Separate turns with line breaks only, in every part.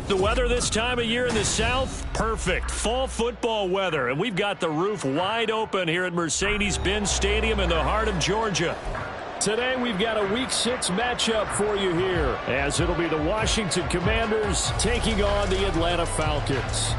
The weather this time of year in the South, perfect. Fall football weather, and we've got the roof wide open here at Mercedes-Benz Stadium in the heart of Georgia. Today we've got a Week 6 matchup for you here, as it'll be the Washington Commanders taking on the Atlanta Falcons.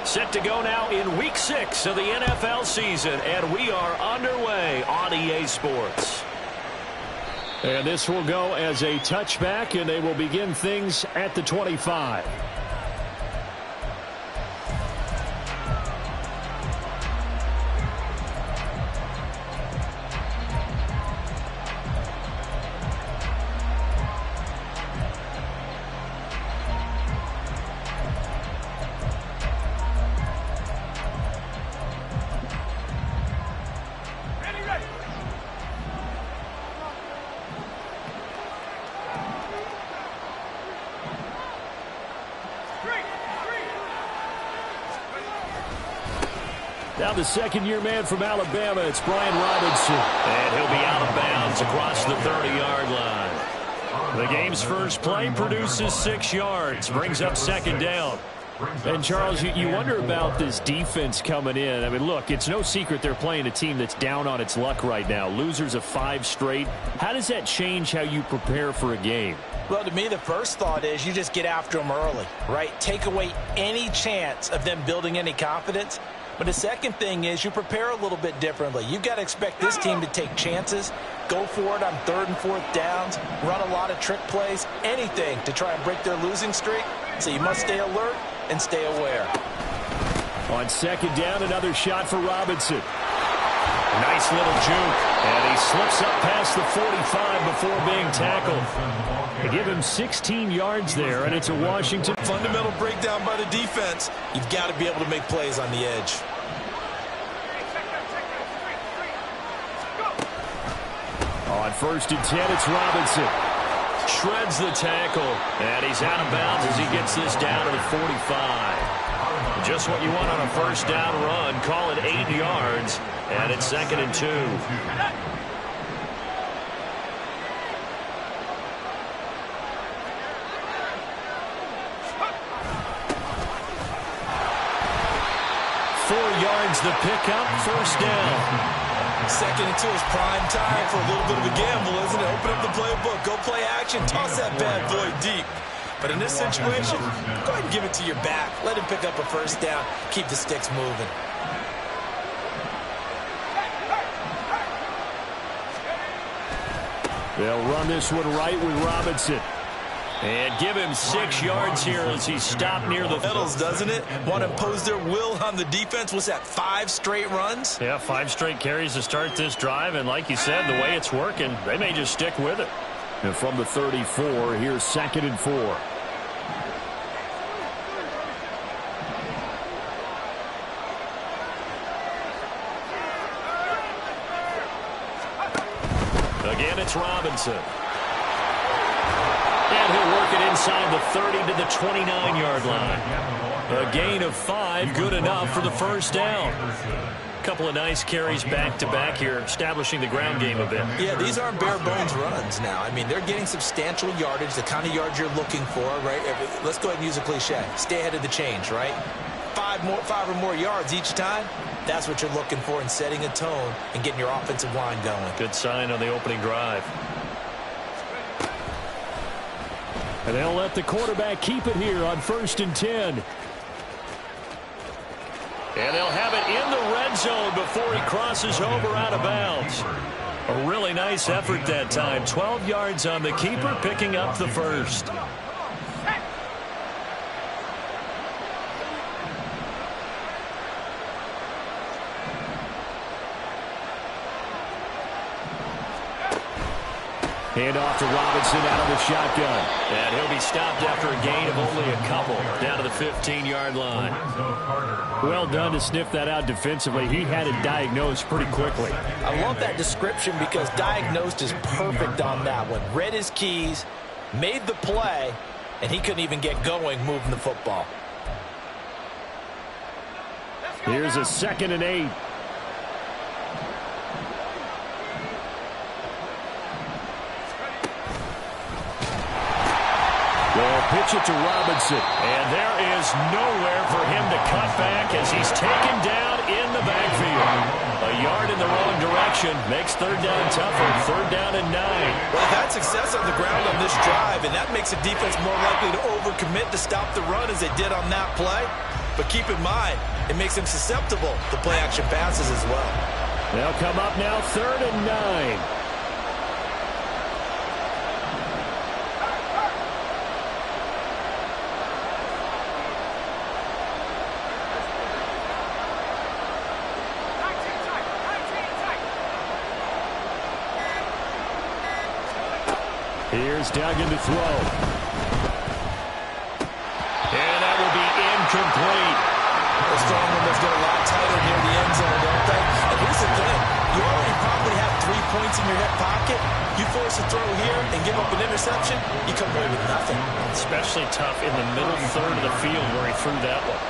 Set to go now in Week 6 of the NFL season, and we are underway on EA Sports. And this will go as a touchback, and they will begin things at the 25. Now the second-year man from Alabama, it's Brian Robinson. And he'll be out of bounds across the 30-yard line. The game's first play produces 6 yards, brings up second down. And, Charles, you wonder about this defense coming in. I mean, look, it's no secret they're playing a team that's down on its luck right now. Losers of 5 straight. How does that change how you prepare for a game?
Well, to me, the first thought is you just get after them early, right? Take away any chance of them building any confidence. But the second thing is you prepare a little bit differently. You've got to expect this team to take chances, go for it on 3rd and 4th downs, run a lot of trick plays, anything to try and break their losing streak. So you must stay alert and stay aware.
On second down, another shot for Robinson. Nice little juke. And he slips up past the 45 before being tackled. They give him 16 yards there, and it's a Washington.
Fundamental breakdown by the defense. You've got to be able to make plays on the edge.
On 1st and 10, it's Robinson. Shreds the tackle, and he's out of bounds as he gets this down to the 45. Just what you want on a first down run. Call it 8 yards, and it's 2nd and 2. The pickup, first down.
2nd and 2 is prime time for a little bit of a gamble, isn't it? Open up the playbook, go play action, toss that bad boy deep. But in this situation, go ahead and give it to your back. Let him pick up a first down. Keep the sticks moving.
They'll run this one right with Robinson. And give him 6 yards here as he's stopped near the
middles, doesn't it? Want to impose their will on the defense. Was that 5 straight runs?
Yeah, 5 straight carries to start this drive. And like you said, the way it's working, they may just stick with it. And from the 34, here's 2nd and 4. Again, it's Robinson. And he'll work it inside the 30 to the 29-yard line. A gain of 5, good enough for the first down. Couple of nice carries back-to-back here, establishing the ground game a bit.
Yeah, these aren't bare-bones runs now. I mean, they're getting substantial yardage, the kind of yards you're looking for, right? Let's go ahead and use a cliche. Stay ahead of the change, right? 5 or more yards each time. That's what you're looking for in setting a tone and getting your offensive line going.
Good sign on the opening drive. And they'll let the quarterback keep it here on 1st and 10. And they'll have it in the red zone before he crosses over out of bounds. A really nice effort that time. 12 yards on the keeper, picking up the first. Hand off to Robinson out of the shotgun. And he'll be stopped after a gain of only a couple, down to the 15-yard line. Well done to sniff that out defensively. He had it diagnosed pretty quickly.
I love that description because diagnosed is perfect on that one. Read his keys, made the play, and he couldn't even get going moving the football.
Here's a 2nd and 8. They'll pitch it to Robinson. And there is nowhere for him to cut back as he's taken down in the backfield. A yard in the wrong direction makes 3rd down tougher. 3rd down and 9.
Well, they've had success on the ground on this drive, and that makes a defense more likely to overcommit to stop the run as they did on that play. But keep in mind, it makes them susceptible to play-action passes as well.
They'll come up now 3rd and 9. Here's Duggan to throw. And that will be incomplete.
The strong one does get a lot tighter near the end zone, don't they? And here's the thing. You already probably have 3 points in your hip pocket. You force a throw here and give up an interception, you come away with nothing.
Especially tough in the middle third of the field where he threw that one.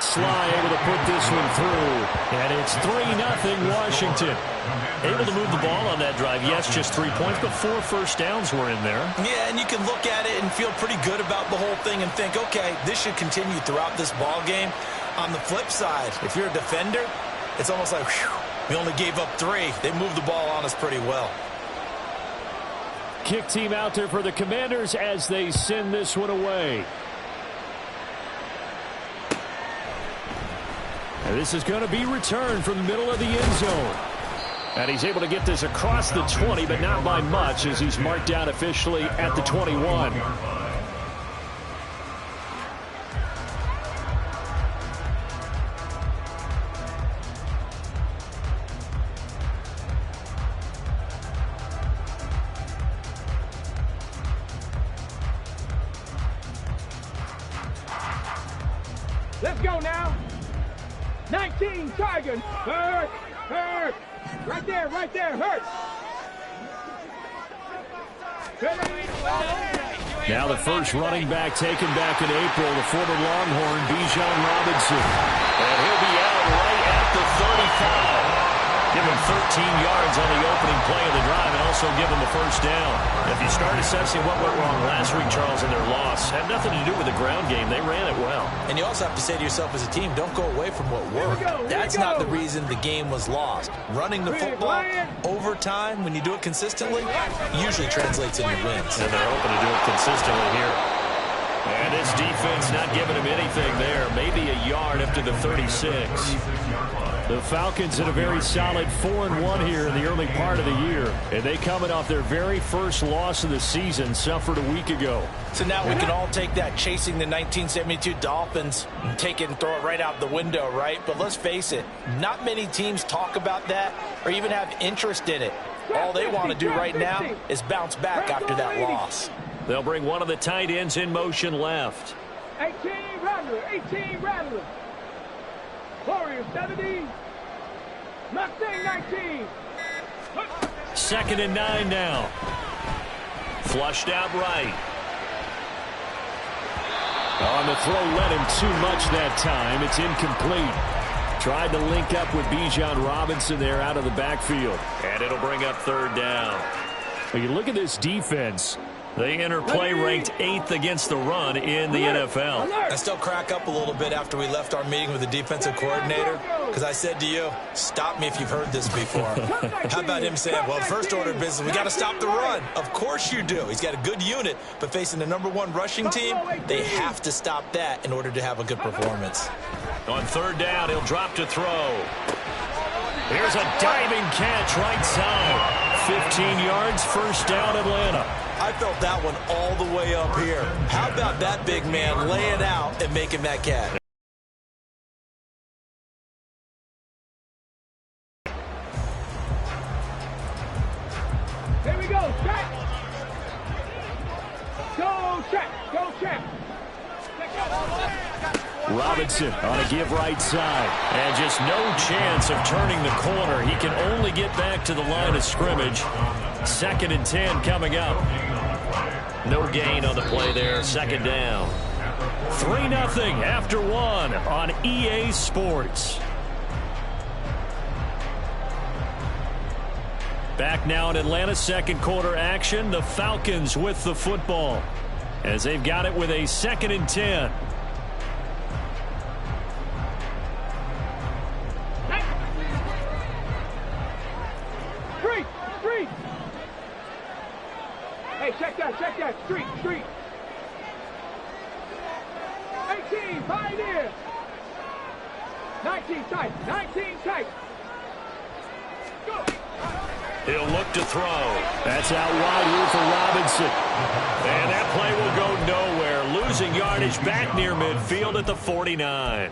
Sly able to put this one through. And it's 3-0 Washington. Able to move the ball on that drive. Yes, just 3 points, but 4 first downs were in there.
Yeah, and you can look at it and feel pretty good about the whole thing and think, okay, this should continue throughout this ball game. On the flip side, if you're a defender, it's almost like, whew, we only gave up 3. They moved the ball on us pretty well.
Kick team out there for the Commanders as they send this one away. And this is going to be returned from the middle of the end zone. And he's able to get this across the 20, but not by much as he's marked down officially at the 21.
Let's go now. 19 Tigers. Hurt. Hurt. Right there, hurt.
Now the first running back taken back in April, the former Longhorn, Bijan Robinson. And he'll be out right at the 35. Give him 13 yards on the opening play of the drive and also give him the first down. If you start assessing what went wrong last week, Charles, in their loss, had nothing to do with the ground game. They ran it well.
And you also have to say to yourself as a team, don't go away from what worked. That's not the reason the game was lost. Running the football over time, when you do it consistently, usually translates into wins.
And they're hoping to do it consistently here. And this defense not giving him anything there. Maybe a yard up to the 36. The Falcons in a very solid 4-1 here in the early part of the year. And they coming off their very first loss of the season, suffered a week ago.
So now we can all take that chasing the 1972 Dolphins and take it and throw it right out the window, right? But let's face it, not many teams talk about that or even have interest in it. All they want to do right now is bounce back after that loss.
They'll bring one of the tight ends in motion left.
18 Rattler. Warriors 70. Mustang 19.
2nd and 9 now. Flushed out right. On the throw, let him too much that time. It's incomplete. Tried to link up with Bijan Robinson there out of the backfield. And it'll bring up 3rd down. When you look at this defense, they enter play ranked 8th against the run in the NFL.
I still crack up a little bit after we left our meeting with the defensive coordinator because I said to you, stop me if you've heard this before. How about him saying, well, first order of business, we got to stop the run. Of course you do. He's got a good unit, but facing the #1 rushing team, they have to stop that in order to have a good performance.
On 3rd down, he'll drop to throw. Here's a diving catch right side. 15 yards, first down, Atlanta.
I felt that one all the way up here. How about that big man laying out and making that catch?
Here we go, check. Go check, go check.
Robinson on a give right side. And just no chance of turning the corner. He can only get back to the line of scrimmage. 2nd and 10 coming up. No gain on the play there. 2nd down. 3-0 after 1 on EA Sports. Back now in Atlanta, 2nd quarter action. The Falcons with the football as they've got it with a 2nd and 10.
Street. Hey, check that. Street. 18, Pioneer. 19 tight. Go.
He'll look to throw. That's out wide here for Robinson. And that play will go nowhere. Losing yardage back near midfield at the 49.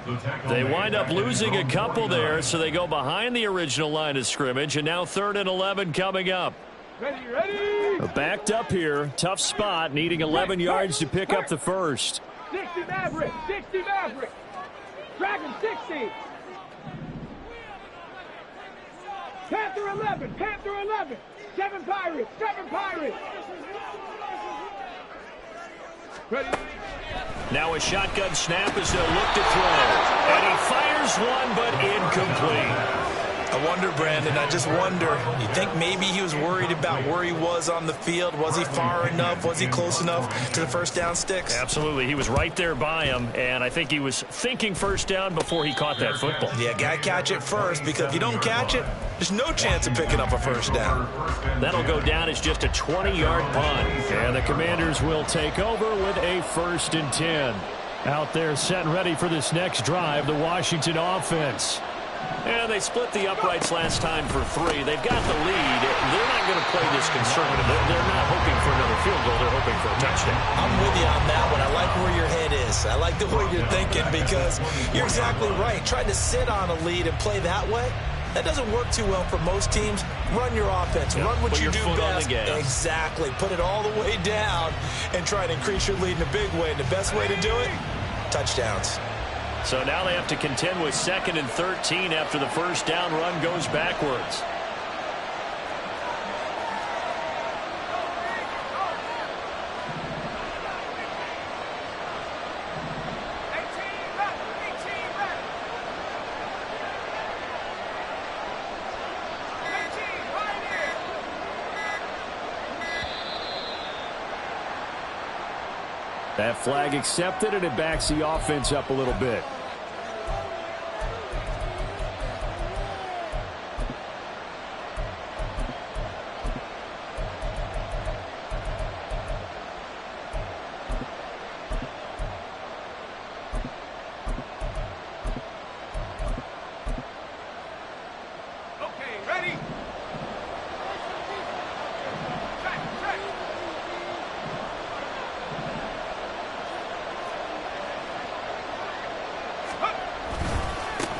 They wind up losing a couple there, so they go behind the original line of scrimmage, and now 3rd and 11 coming up.
Ready.
Backed up here. Tough spot, needing 11 yards to pick up the first.
60 Maverick. Dragon 60. Panther 11. 7 Pirates. Ready.
Now a shotgun snap as they'll look to throw. And he fires one, but incomplete.
I wonder, Brandon, I just wonder, you think maybe he was worried about where he was on the field? Was he far enough? Was he close enough to the first down sticks?
Absolutely. He was right there by him, and I think he was thinking first down before he caught that football.
Yeah, got to catch it first, because if you don't catch it, there's no chance of picking up a first down.
That'll go down as just a 20-yard punt. And the Commanders will take over with a 1st and 10. Out there set and ready for this next drive, the Washington offense. And they split the uprights last time for 3. They've got the lead. They're not going to play this conservative. They're not hoping for another field goal. They're hoping for a touchdown.
I'm with you on that one. I like where your head is. I like the way you're thinking, because you're exactly right. Trying to sit on a lead and play that way, that doesn't work too well for most teams. Run your offense. Run what you do best. Exactly. Put it all the way down and try to increase your lead in a big way. And the best way to do it, touchdowns.
So now they have to contend with 2nd and 13 after the first down run goes backwards. That flag accepted, and it backs the offense up a little bit.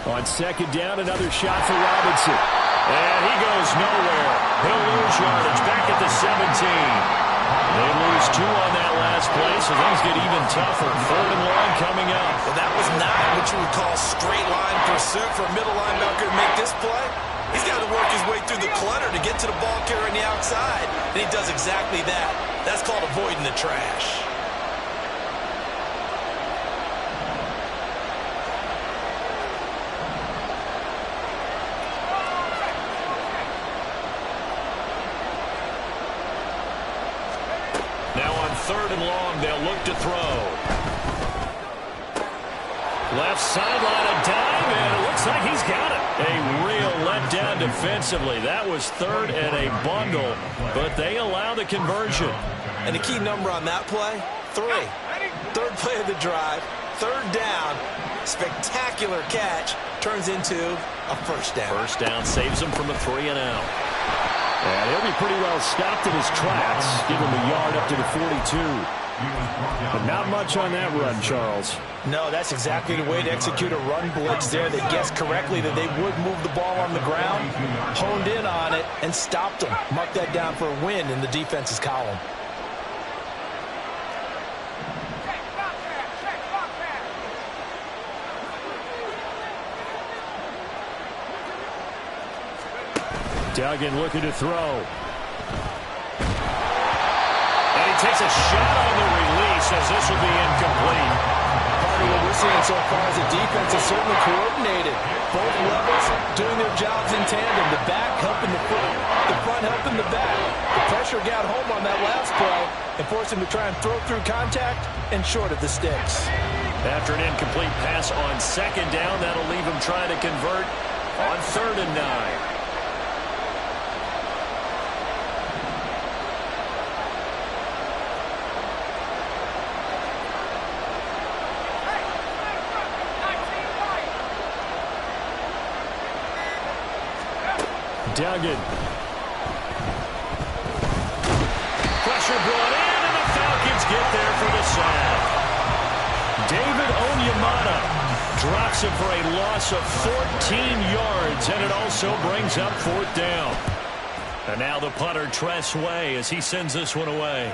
On 2nd down, another shot for Robinson. And he goes nowhere. He'll lose yardage back at the 17. They lose 2 on that last play, so things get even tougher. 3rd and long coming up.
Well, that was not what you would call straight line pursuit for a middle linebacker to make this play. He's got to work his way through the clutter to get to the ball carrier on the outside, and he does exactly that. That's called avoiding the trash.
Now on 3rd and long, they'll look to throw. Left sideline, a dive, and it looks like he's got it. A real letdown defensively. That was 3rd and a bundle, but they allow the conversion.
And the key number on that play, 3. 3rd play of the drive, 3rd down, spectacular catch, turns into a first down.
First down saves him from a 3-and-out. And he'll be pretty well stopped in his tracks. Give him a yard up to the 42. But not much on that run, Charles.
No, that's exactly the way to execute a run blitz there. They guessed correctly that they would move the ball on the ground, honed in on it, and stopped them. Mark that down for a win in the defense's column.
Duggan looking to throw. And he takes a shot on the release as this will be incomplete.
Part of what we're seeing so far is the defense is certainly coordinated. Both levels doing their jobs in tandem. The back helping the front helping the back. The pressure got home on that last play and forced him to try and throw through contact and short of the sticks.
After an incomplete pass on second down, that'll leave him trying to convert on 3rd and 9. Duggan. Pressure brought in, and the Falcons get there for the sack. David Onyemata drops him for a loss of 14 yards, and it also brings up 4th down. And now the punter, Tress Way, as he sends this one away.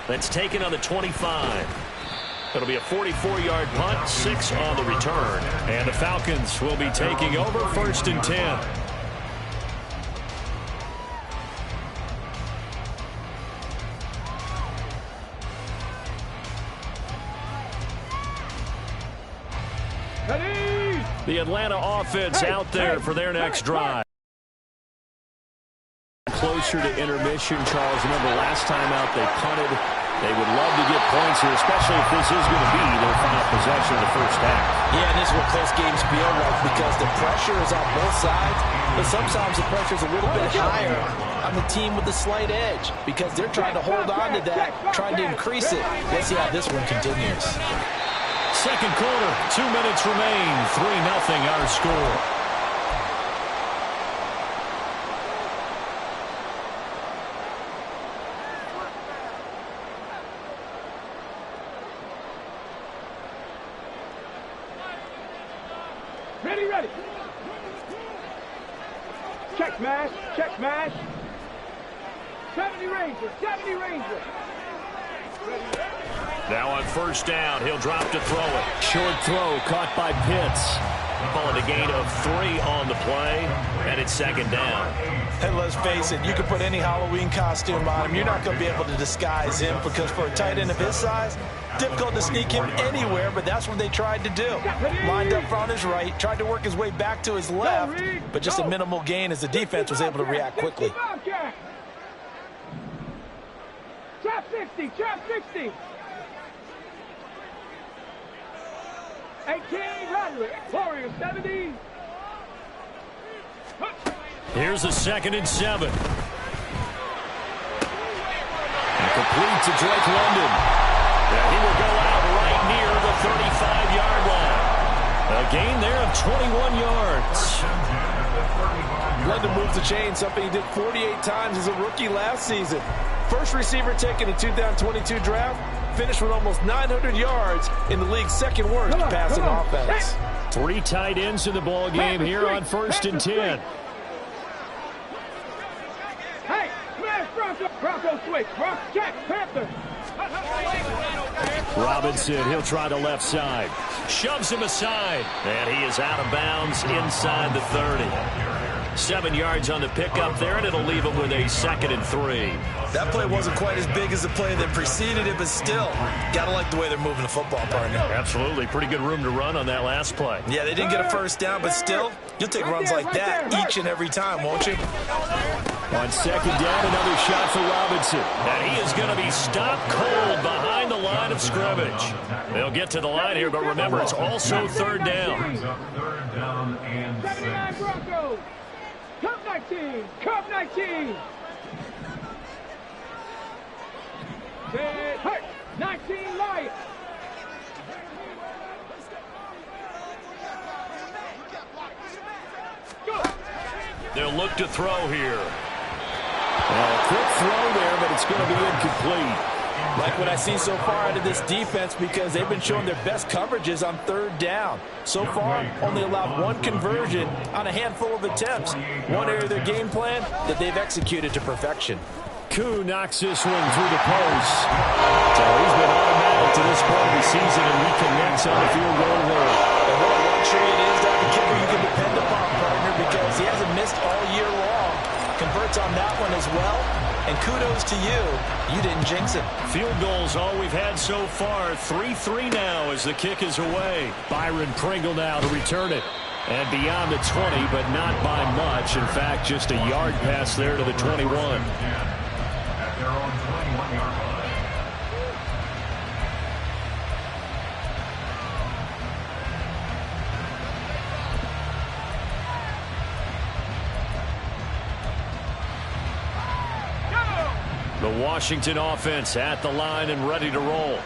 That's taken on the 25. It'll be a 44-yard punt, 6 on the return. And the Falcons will be taking over 1st and 10. The Atlanta offense out there for their next drive. Closer to intermission, Charles. Remember last time out they punted. They would love to get points here, especially if this is going to be their final possession of the first half.
Yeah, and this is what close games feel like because the pressure is on both sides, but sometimes the pressure is a little bit higher on the team with the slight edge because they're trying to hold on to that, trying to increase it. Let's see how this one continues.
Second quarter, 2 minutes remain, 3-0 our score.
Ready. Check smash. 70 Ranger.
Now on first down, he'll drop to throw it. Short throw caught by Pitts. Ball at a gain of 3 on the play, and it's 2nd down.
And let's face it, you can put any Halloween costume on him. You're not going to be able to disguise him because for a tight end of his size, difficult to sneak him anywhere, but that's what they tried to do. Lined up on his right, tried to work his way back to his left, but just a minimal gain as the defense was able to react quickly.
Trap 60. 18, Roderick. Warrior 70.
Here's a 2nd and 7. And complete to Drake London. And he will go out right near the 35-yard line. A gain there of 21 yards.
London moves the chain, something he did 48 times as a rookie last season. First receiver taken in 2022 draft. Finished with almost 900 yards in the league's 2nd worst passing offense.
3 tight ends in the ball game here on 1st and 10.
Hey, smash Bronco switch. Bronco check, Panther.
Robinson, he'll try the left side. Shoves him aside. And he is out of bounds inside the 30. 7 yards on the pickup there, and it'll leave him with a 2nd and 3.
That play wasn't quite as big as the play that preceded it, but still, got to like the way they're moving the football, partner.
Absolutely. Pretty good room to run on that last play.
Yeah, they didn't get a first down, but still, you'll take runs like that each and every time, won't you?
On 2nd down, another shot for Robinson. And he is going to be stopped cold behind the line of scrimmage. They'll get to the line here, but remember, it's also 3rd down.
79 Broncos. Cup 19. Hurt. 19 Lions.
They'll look to throw here.
A quick throw there, but it's going to be incomplete.
Like what I see so far out of this defense, because they've been showing their best coverages on third down. So far, only allowed one conversion on a handful of attempts. One area of their game plan that they've executed to perfection.
Koo knocks this one through the post. So he's been automatic to this point of the season, and he connects on the field goal there.
And what a luxury it is to have a kicker you can depend upon, partner, because he hasn't missed all year long. Converts on that one as well. And kudos to you. You didn't jinx it.
Field goals all we've had so far. 3-3 now as the kick is away.
Byron Pringle now to return it. And beyond the 20, but not by much. In fact, just a yard pass there to the 21. The Washington offense at the line and ready to roll,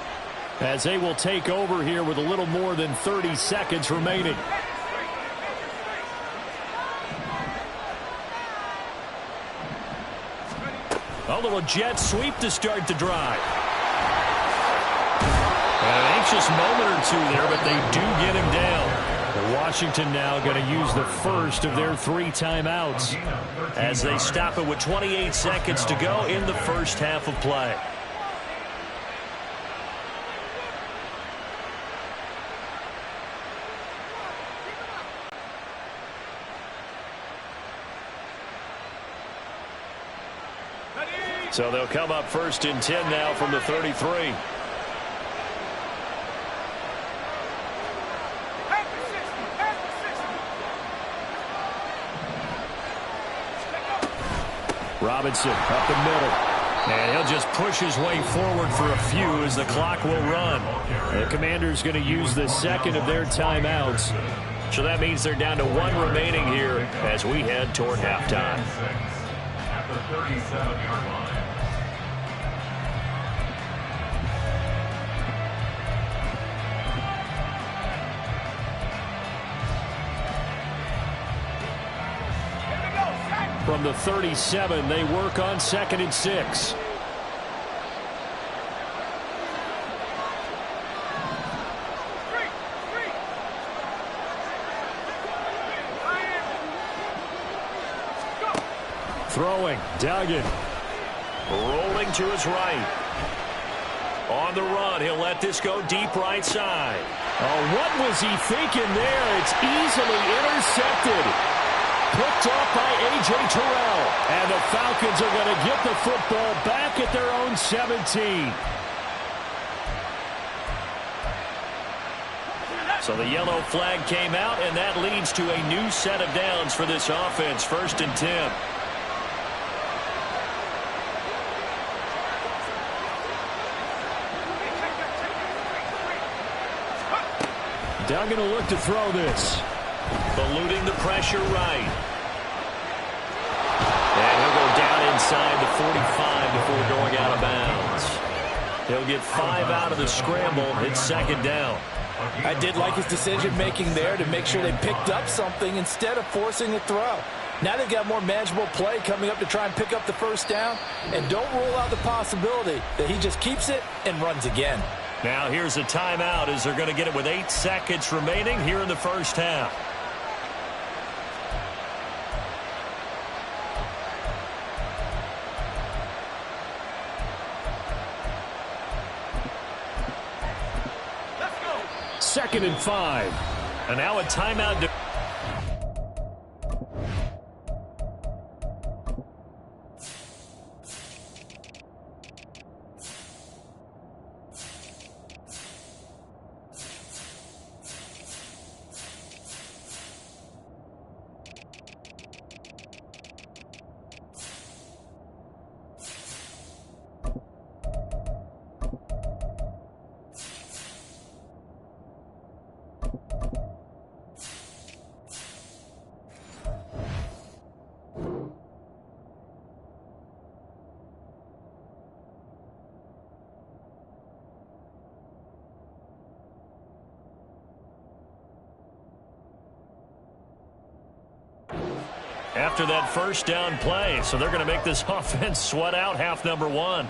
as they will take over here with a little more than 30 seconds remaining.
A little jet sweep to start the drive. An anxious moment or two there, but they do get him down.
Washington now going to use the first of their 3 timeouts
as they stop it with 28 seconds to go in the first half of play. So they'll come up 1st and 10 now from the 33.
Robinson up the middle.
And he'll just push his way forward for a few as the clock will run.
The Commanders going to use the second of their timeouts.
So that means they're down to 1 remaining here as we head toward halftime. At the 37-yard line.
From the 37, they work on 2nd and 6. Throwing, Duggan.
Rolling to his right. On the run, he'll let this go deep right side.
Oh, what was he thinking there? It's easily intercepted. Picked off by A.J. Terrell. And the Falcons are going to get the football back at their own 17.
So the yellow flag came out, and that leads to a new set of downs for this offense. 1st and 10.
Duggan will look to throw this.
Eluding the pressure right. And he'll go down inside the 45 before going out of bounds. He'll get 5 out of the scramble. It's 2nd down.
I did like his decision-making there to make sure they picked up something instead of forcing a throw. Now they've got more manageable play coming up to try and pick up the 1st down. And don't rule out the possibility that he just keeps it and runs again.
Now here's a timeout as they're going to get it with 8 seconds remaining here in the first half.
Second and 5.
And now a timeout. after that first down play. So they're going to make this offense sweat out half number one.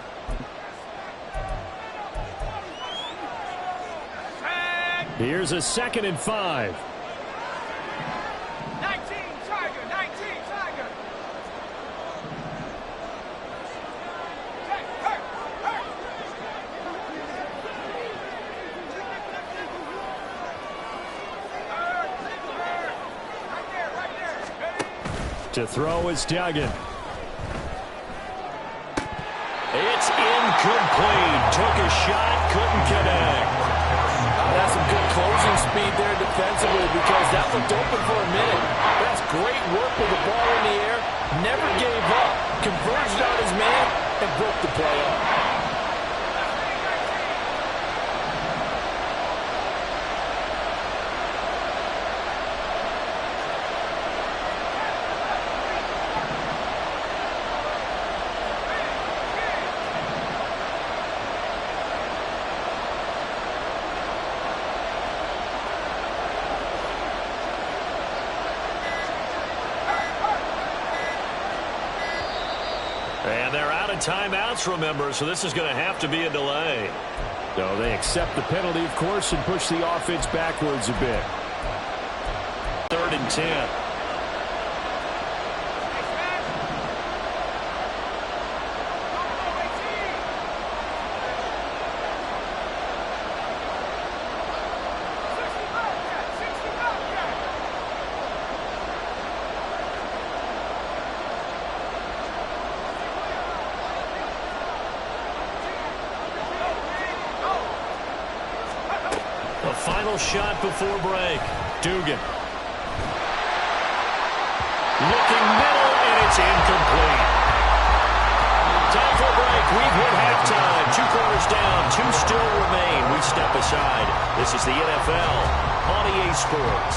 Here's a 2nd and 5.
19, Tiger, 19, Tiger.
To throw is Duggan.
It's incomplete. Took a shot, couldn't connect.
That's some good closing speed there defensively because that looked open for a minute. That's great work with the ball in the air. Never gave up. Converged on his man and broke the play up.
And they're out of timeouts, remember, so this is going to have to be a delay.
So they accept the penalty, of course, and push the offense backwards a bit.
3rd and 10. Final shot before break. Dugan. Looking middle, and it's incomplete. Time for a break. We've hit halftime. 2 quarters down. 2 still remain. We step aside. This is the NFL on EA Sports.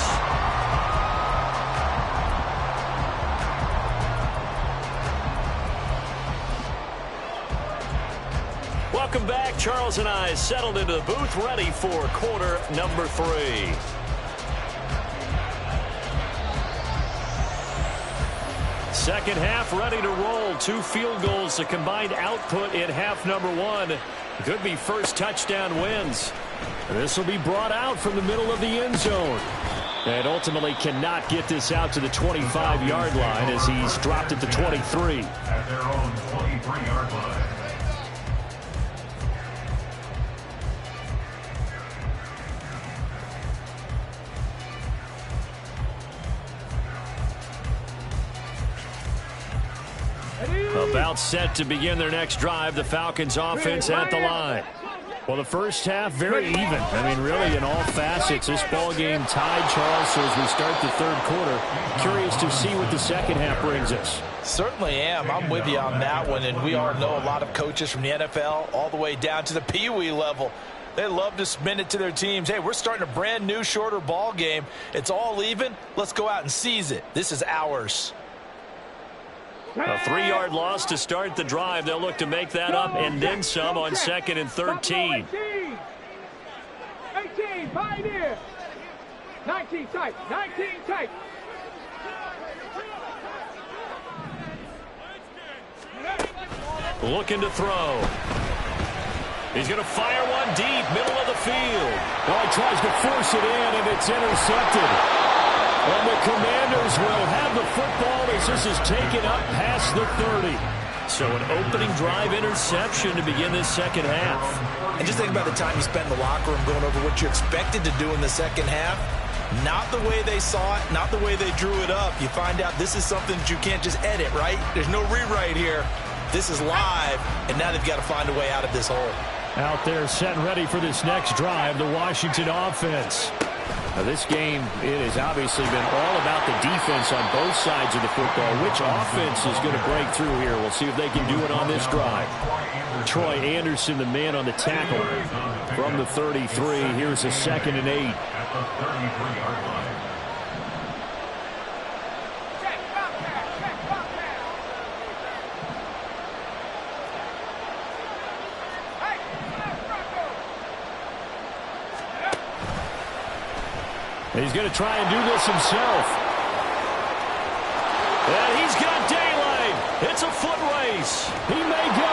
Welcome back. Charles and I settled into the booth, ready for quarter number 3. Second half ready to roll. 2 field goals, the combined output in half number 1. Could be first touchdown wins. This will be brought out from the middle of the end zone. And ultimately cannot get this out to the 25-yard line as he's dropped it to 23.
At their own 23-yard line.
About set to begin their next drive. The Falcons offense at the line.
Well, the first half, very even. I mean, really, in all facets, this ball game tied, Charles. So as we start the 3rd quarter, curious to see what the second half brings us.
Certainly am. I'm with you on that one. And we all know a lot of coaches from the NFL all the way down to the Pee Wee level. They love to spin it to their teams. Hey, we're starting a brand new, shorter ball game. It's all even. Let's go out and seize it. This is ours.
A 3-yard loss to start the drive. They'll look to make that up and then some on 2nd and 13.
18, Pioneer. 19 tight, 19 tight.
Looking to throw. He's going to fire one deep, middle of the field.
Well, he tries to force it in, and it's intercepted. And the Commanders will have the football as this is taken up past the 30.
So an opening drive interception to begin this second half.
And just think about the time you spent in the locker room going over what you expected to do in the second half. Not the way they saw it, not the way they drew it up. You find out this is something that you can't just edit, right? There's no rewrite here. This is live, and now they've got to find a way out of this hole.
Out there set and ready for this next drive, the Washington offense. Now, this game, it has obviously been all about the defense on both sides of the football. Which offense is going to break through here? We'll see if they can do it on this drive. Troy Anderson, the man on the tackle from the 33. Here's a 2nd and 8.
At the 33-yard line.
He's going to try and do this himself.
space.
He may go.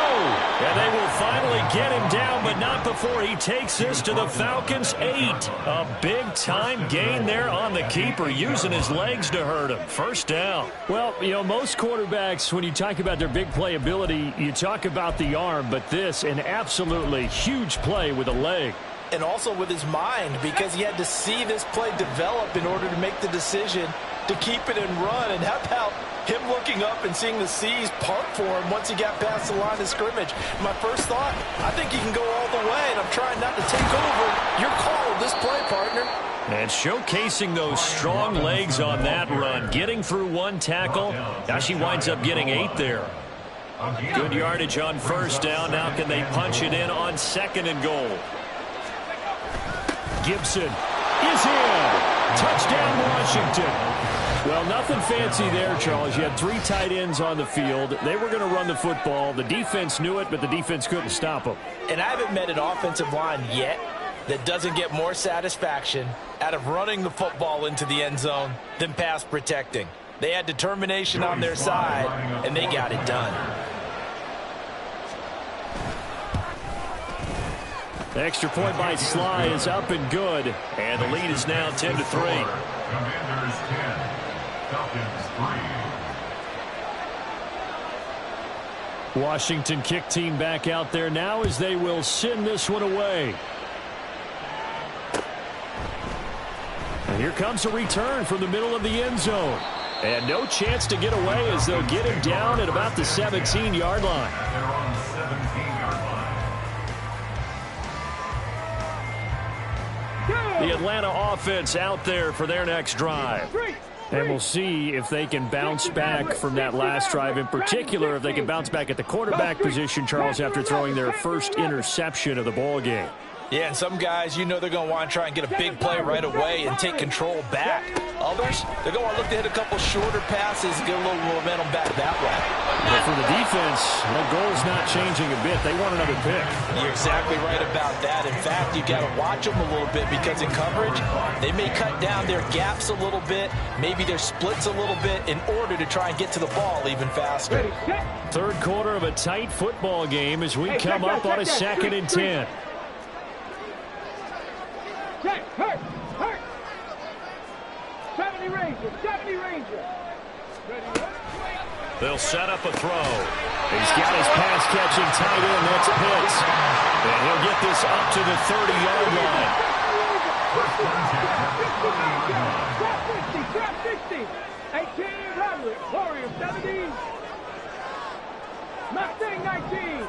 And they will finally get him down, but not before he takes this to the Falcons' 8. A big-time gain there on the keeper, using his legs to hurt him. First down.
Well, you know, most quarterbacks, when you talk about their big play ability, you talk about the arm, but this, an absolutely huge play with a leg.
And also with his mind, because he had to see this play develop in order to make the decision to keep it and run. And how about him looking up and seeing the seas part for him once he got past the line of scrimmage? My first thought, I think he can go all the way, and I'm trying not to take over your call of this play, partner.
And showcasing those strong legs on that run, getting through one tackle. Now she winds up getting 8 there. Good yardage on first down. Now can they punch it in on 2nd and goal?
Gibson is in. Touchdown, Washington. Well, nothing fancy there, Charles. You had 3 tight ends on the field. They were going to run the football. The defense knew it, but the defense couldn't stop them.
And I haven't met an offensive line yet that doesn't get more satisfaction out of running the football into the end zone than pass protecting. They had determination on their side, and they got it done.
The extra point by Sly is up and good.
And the lead is now 10-3.
Commanders 10, Falcons 3.
Washington kick team back out there now as they will send this one away. And here comes a return from the middle of the end zone. And no chance to get away as they'll get him down at about the 17-yard line.
They're on the 17-yard line.
The Atlanta offense out there for their next drive.
And we'll see if they can bounce back from that last drive. In particular, if they can bounce back at the quarterback position, Charles, after throwing their first interception of the ball game.
Yeah, and some guys, you know they're going to want to try and get a big play right away and take control back. Others, they're going to want to look to hit a couple shorter passes and get a little momentum back that way.
But for the defense, the goal's not changing a bit. They want another pick.
You're exactly right about that. In fact, you got to watch them a little bit because in coverage, they may cut down their gaps a little bit, maybe their splits a little bit in order to try and get to the ball even faster.
Third quarter of a tight football game as we come up on a 2nd and 10.
Hurt. 70 Ranger.
They'll set up a throw.
He's got his pass-catching tight end. That's Pitts.
And he'll get this up to the 30-yard line.
Trap 60. 18, Roderick. Warrior 17. Mustang 19.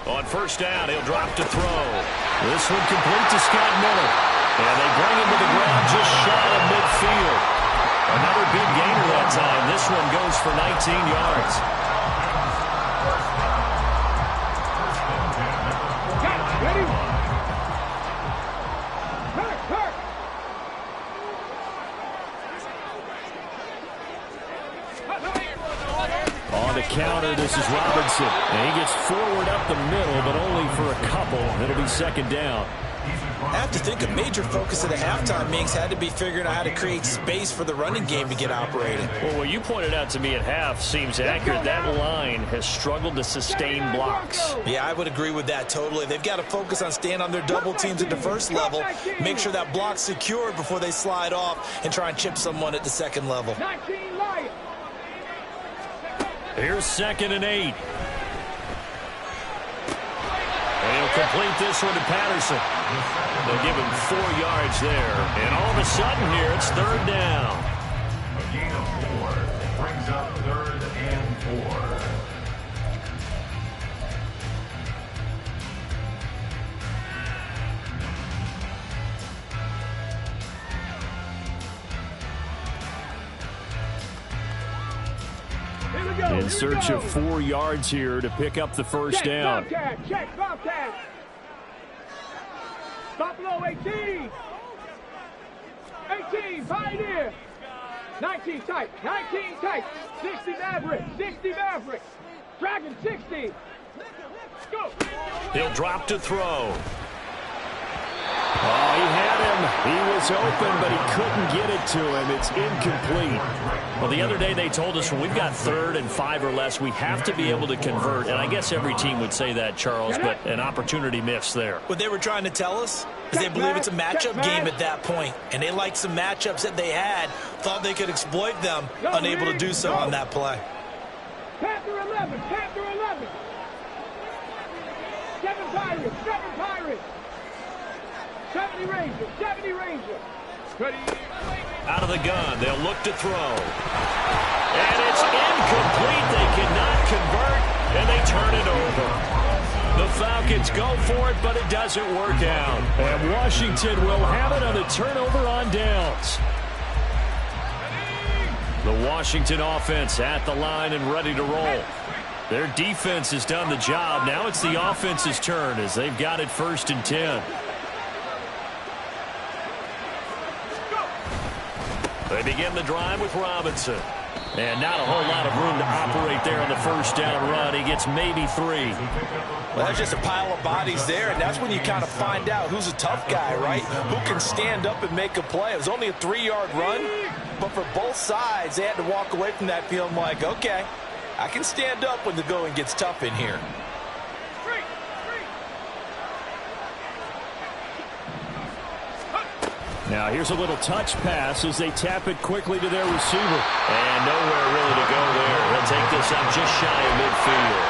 On first down, he'll drop to throw. This one complete to Scott Miller. And they bring him to the ground just shy of midfield. Another big gainer that time. This one goes for 19 yards.
Ready? Hurt.
On the counter, this is Robinson. And he gets forward up the middle, but only for a couple. It'll be 2nd down.
I have to think a major focus of the halftime meetings had to be figuring out how to create space for the running game to get operating.
Well, what you pointed out to me at half seems accurate. That line has struggled to sustain blocks.
Yeah, I would agree with that totally. They've got to focus on staying on their double teams at the first level, make sure that block's secure before they slide off and try and chip someone at the 2nd level.
19 Lions.
Here's 2nd and 8. And he'll complete this one to Patterson. They'll give him 4 yards there. And all of a sudden here, it's 3rd down.
A gain of 4 brings up 3rd and 4.
In search of 4 yards here to pick up the first down.
Check, Bobcat. Buffalo 18. 18, Pioneer. 19 tight. 60 Maverick. Dragon 60. Go.
He'll drop to throw.
Oh, he had him. He was open, but he couldn't get it to him. It's incomplete.
Well, the other day they told us when we've got 3rd and 5 or less, we have to be able to convert. And I guess every team would say that, Charles, but an opportunity missed there.
What they were trying to tell us is they believe it's a matchup game at that point, and they liked some matchups that they had, thought they could exploit them, unable to do so on that play.
Panther 11, Panther 11. 7 Pirates, 7 Pirates. 70 Rangers, 70 Rangers. Ready.
Out of the gun, they'll look to throw. And it's incomplete. They cannot convert, and they turn it over. The Falcons go for it, but it doesn't work out.
And Washington will have it on the turnover on downs.
The Washington offense at the line and ready to roll. Their defense has done the job. Now it's the offense's turn as they've got it 1st and 10. They begin the drive with Robinson. And not a whole lot of room to operate there on the 1st down run. He gets maybe 3.
Well, that's just a pile of bodies there, and that's when you kind of find out who's a tough guy, right? Who can stand up and make a play. It was only a 3-yard run, but for both sides, they had to walk away from that feeling like, okay, I can stand up when the going gets tough in here.
Now here's a little touch pass as they tap it quickly to their receiver.
And nowhere really to go there. He'll take this up just shy of midfield.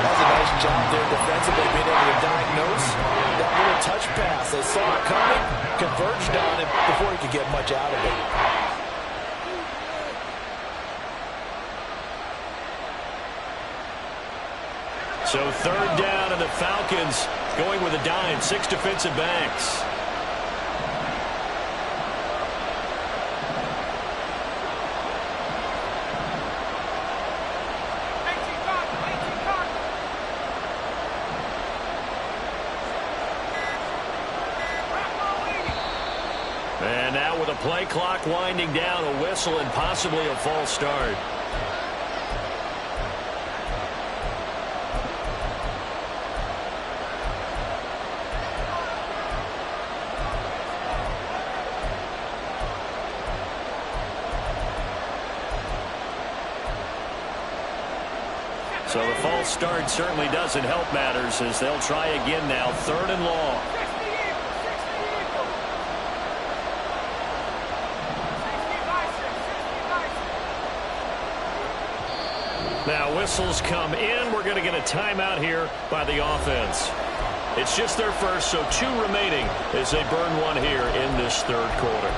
That was a nice job there defensively, being able to diagnose that little touch pass. They saw it coming, converged on it before he could get much out of it.
So 3rd down, and the Falcons going with a dime. 6 defensive backs. And now with a play clock winding down, a whistle and possibly a false start. So the false start certainly doesn't help matters as they'll try again now. 3rd and long. Now whistles come in. We're going to get a timeout here by the offense. It's just their first, so 2 remaining as they burn one here in this 3rd quarter.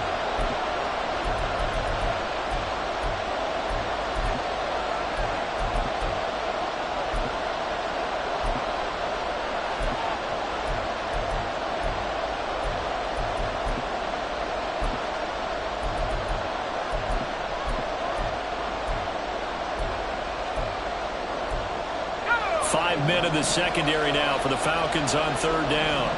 Men in the secondary now for the Falcons on 3rd down.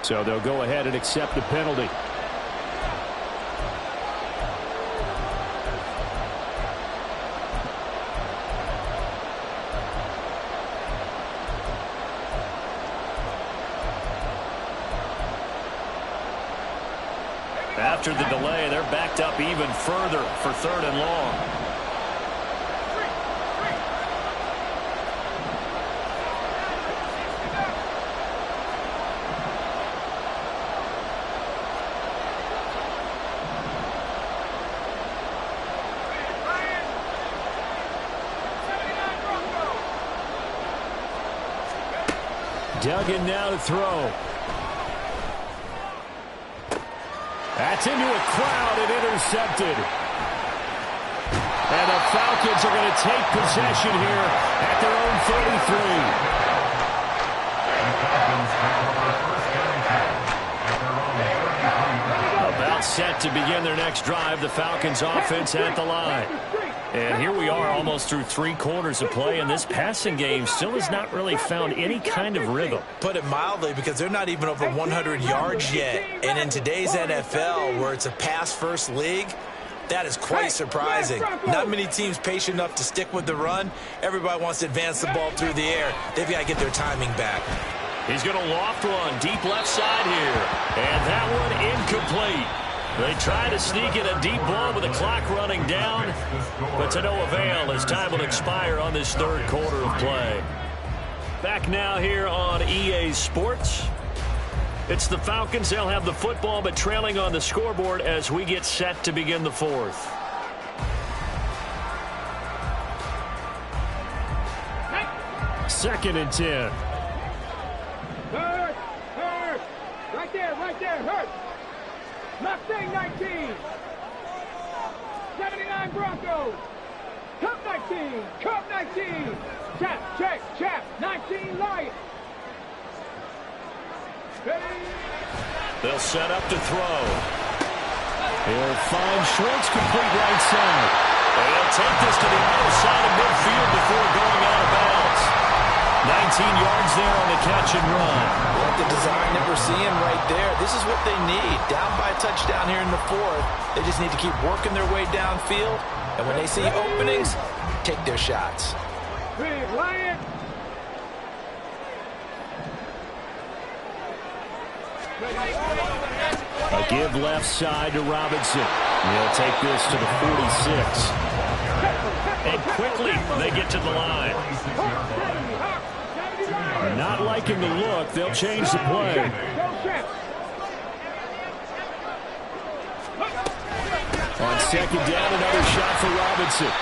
So they'll go ahead and accept the penalty.
After the delay, they're backed up even further for 3rd and long.
Duggan now to throw. That's into a crowd and intercepted. And the Falcons are going to take possession here at their own 33.
set to begin their next drive. The Falcons offense at the line. And here we are almost through 3 quarters of play, and this passing game still has not really found any kind of rhythm.
Put it mildly, because they're not even over 100 yards yet. And in today's NFL, where it's a pass-first league, that is quite surprising. Not many teams patient enough to stick with the run. Everybody wants to advance the ball through the air. They've got to get their timing back.
He's going to loft one deep left side here. And that one incomplete. They try to sneak in a deep ball with the clock running down, but to no avail as time will expire on this 3rd quarter of play. Back now here on EA Sports. It's the Falcons. They'll have the football, but trailing on the scoreboard as we get set to begin the 4th. Second and 10.
Hurt. Right there, hurt. Mustang 19. 79 Broncos. Cup 19. Chap. 19 Lions.
They'll set up to throw. He'll find Schwartz, complete right side. They'll take this to the other side of midfield before going out of bounds. 19 yards there on the catch and run.
Like the design that we're seeing right there. This is what they need. Down by a touchdown here in the 4th. They just need to keep working their way downfield. And when they see openings, take their shots.
Big Lion.
A give left side to Robinson. He'll take this to the 46.
And quickly they get to the line.
Not liking the look. They'll change the play. On second down, another shot for Robinson.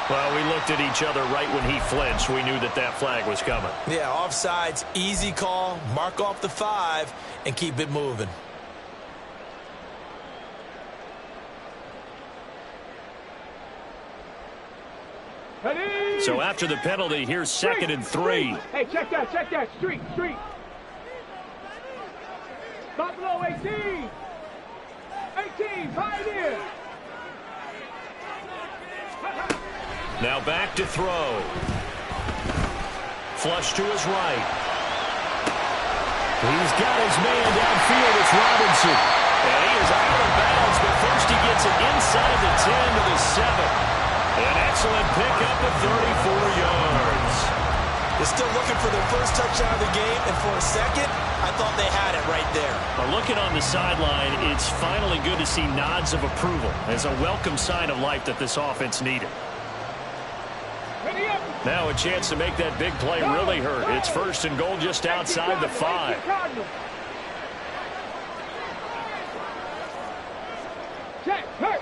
Well, we looked at each other right when he flinched. We knew that that flag was coming.
Yeah, offsides, easy call. Mark off the 5 and keep it moving.
So after the penalty, here's 2nd and 3.
Hey, check that. Street. Buffalo 18. Pioneer.
Now back to throw. Flush to his right.
He's got his man downfield. It's Robinson.
And he is out of bounds, but first he gets it inside the 10 to the 7. An excellent pickup of 34 yards.
They're still looking for their first touchdown of the game, and for a second, I thought they had it right there.
Well, looking on the sideline, it's finally good to see nods of approval as a welcome sign of life that this offense needed. Now a chance to make that big play really hurt. It's 1st and goal just outside the 5.
Check, hurt.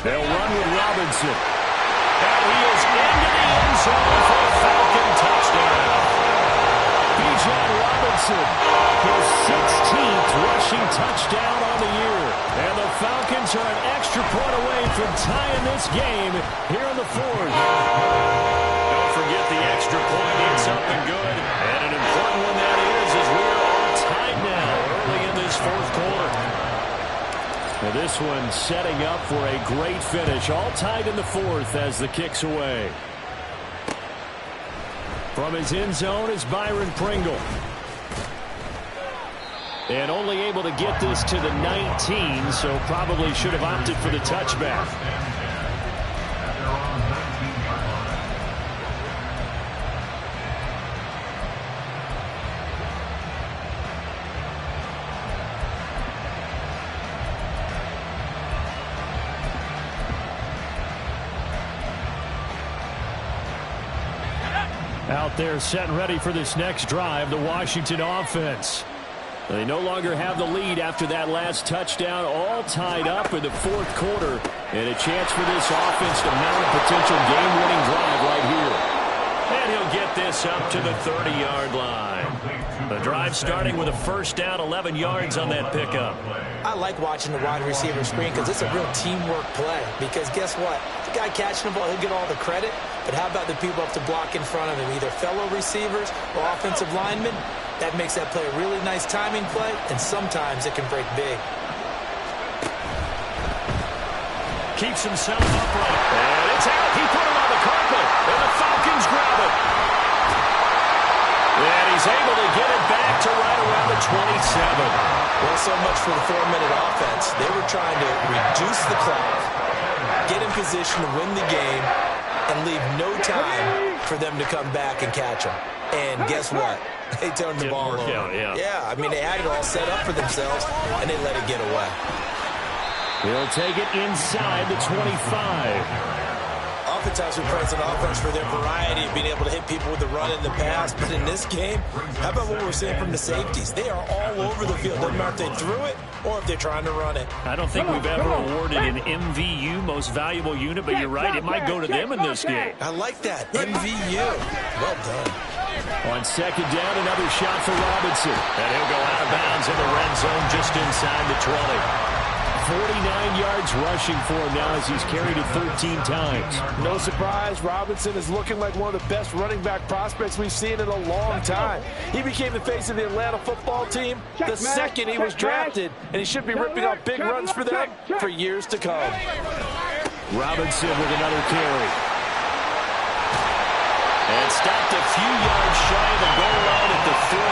They'll run with Robinson.
And he is into the end zone for a Falcon touchdown.
Bijan Robinson, his 16th rushing touchdown on the year. And the Falcons are an extra point away from tying this game here in the 4th.
Don't forget the extra point. It's up and good. And an important one that is, as we're all tied now early in this 4th quarter.
Well, this one setting up for a great finish. All tied in the 4th as the kick's away. From his end zone is Byron Pringle. And only able to get this to the 19, so probably should have opted for the touchback. Out there set and ready for this next drive, the Washington offense. They no longer have the lead after that last touchdown, all tied up in the 4th quarter. And a chance for this offense to mount a potential game-winning drive right here.
And he'll get this up to the 30-yard line. The drive starting with a first down, 11 yards on that pickup.
I like watching the wide receiver screen because it's a real teamwork play. Because guess what? The guy catching the ball, he'll get all the credit. But how about the people up to block in front of him, either fellow receivers or offensive linemen? That makes that play a really nice timing play, and sometimes it can break big.
Keeps himself upright. And it's out. He put it on the carpet. And the Falcons grab it. And he's able to get it back to right around the 27.
Well, so much for the 4-minute offense. They were trying to reduce the clock, get in position to win the game, and leave no time for them to come back and catch them. And guess what? They turned the ball over. Yeah, I mean, they had it all set up for themselves, and they let it get away.
He'll take it inside the 25.
Oftentimes we praise an offense for their variety of being able to hit people with the run in the pass. But in this game, how about what we're seeing from the safeties? They are all over the field. Doesn't matter if they threw it or if they're trying to run it.
I don't think we've ever awarded an MVU, most valuable unit, but you're right. It might go to them in this game.
I like that. MVU. Well done.
On second down, another shot for Robinson.
And he'll go out of bounds in the red zone just inside the 20.
49 yards rushing for him now as he's carried it 13 times.
No surprise, Robinson is looking like one of the best running back prospects we've seen in a long time. He became the face of the Atlanta football team the second he was drafted, and he should be ripping up big runs for them for years to come.
Robinson with another carry.
And stopped a few yards shy of the goal line at the 3.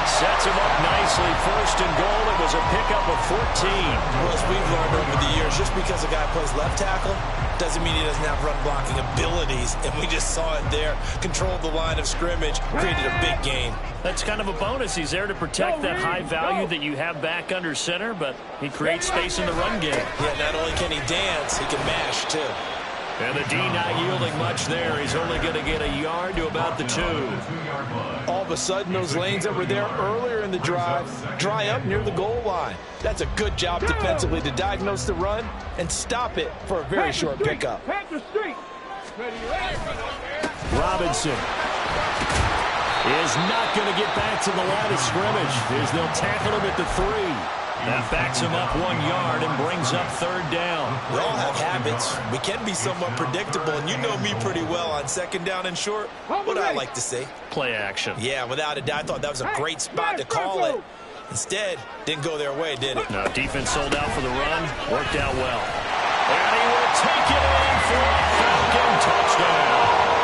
Sets him up nicely. First and goal. It was a pickup of 14.
Well, as we've learned over the years, just because a guy plays left tackle doesn't mean he doesn't have run blocking abilities. And we just saw it there. Controlled the line of scrimmage. Created a big gain.
That's kind of a bonus. He's there to protect that high value that you have back under center, but he creates space in the run game.
Yeah, not only can he dance, he can mash, too.
And the D not yielding much there. He's only going to get a yard to about the 2.
All of a sudden, those lanes that were there earlier in the drive dry up near the goal line. That's a good job defensively to diagnose the run and stop it for a very short pickup.
Robinson is not going to get back to the line of scrimmage as they'll tackle him at the 3.
That backs him up 1 yard and brings up third down.
We all have habits. We can be somewhat predictable, and you know me pretty well on second down and short. What do I like to say?
Play action.
Yeah, without a doubt. I thought that was a great spot to call it. Instead, didn't go their way, did it?
No, defense sold out for the run. Worked out well. And he will take it in for a Falcon touchdown.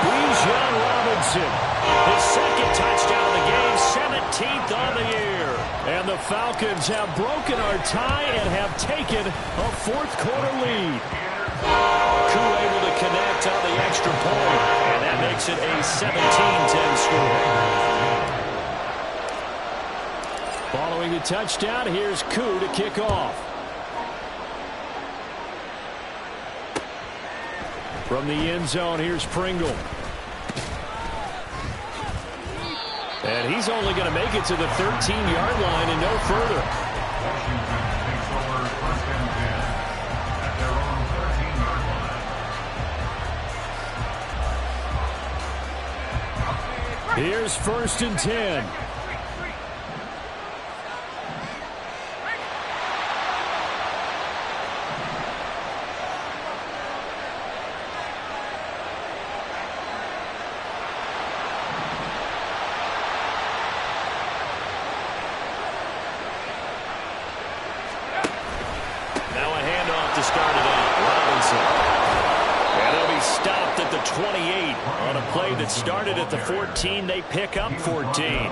Bijan Robinson,
his second touchdown of the game, 17th on the year.
And the Falcons have broken our tie and have taken a fourth-quarter lead.
Koo able to connect on the extra point, and that makes it a 17-10 score.
Following the touchdown, here's Koo to kick off. From the end zone, here's Pringle. And he's only going to make it to the 13-yard line and no further. Here's 1st and 10.
To start it out, Robinson. And he'll be stopped at the 28 on a play that started at the 14. They pick up 14.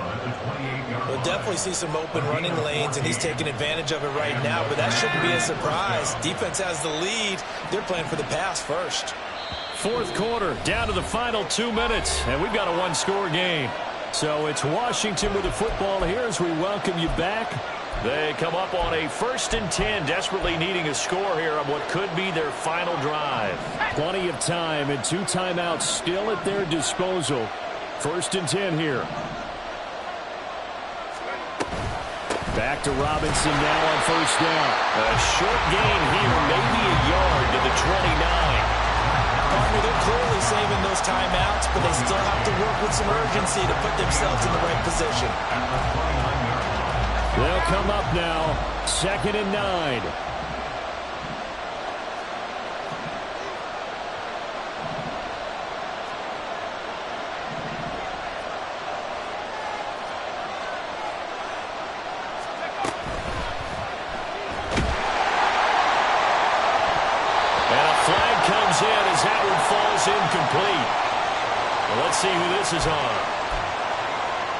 We'll definitely see some open running lanes, and he's taking advantage of it right now, but that shouldn't be a surprise. Defense has the lead. They're playing for the pass first.
Fourth quarter, down to the final 2 minutes, and we've got a one-score game. So it's Washington with the football here as we welcome you back.
They come up on a 1st and 10, desperately needing a score here on what could be their final drive.
Plenty of time and 2 timeouts still at their disposal. 1st and 10 here. Back to Robinson now on 1st down.
A short gain here, maybe a yard to the 29.
Partner, they're clearly saving those timeouts, but they still have to work with some urgency to put themselves in the right position.
They'll come up now, 2nd and 9.
Comes in as that one falls incomplete. Well, let's see who this is on.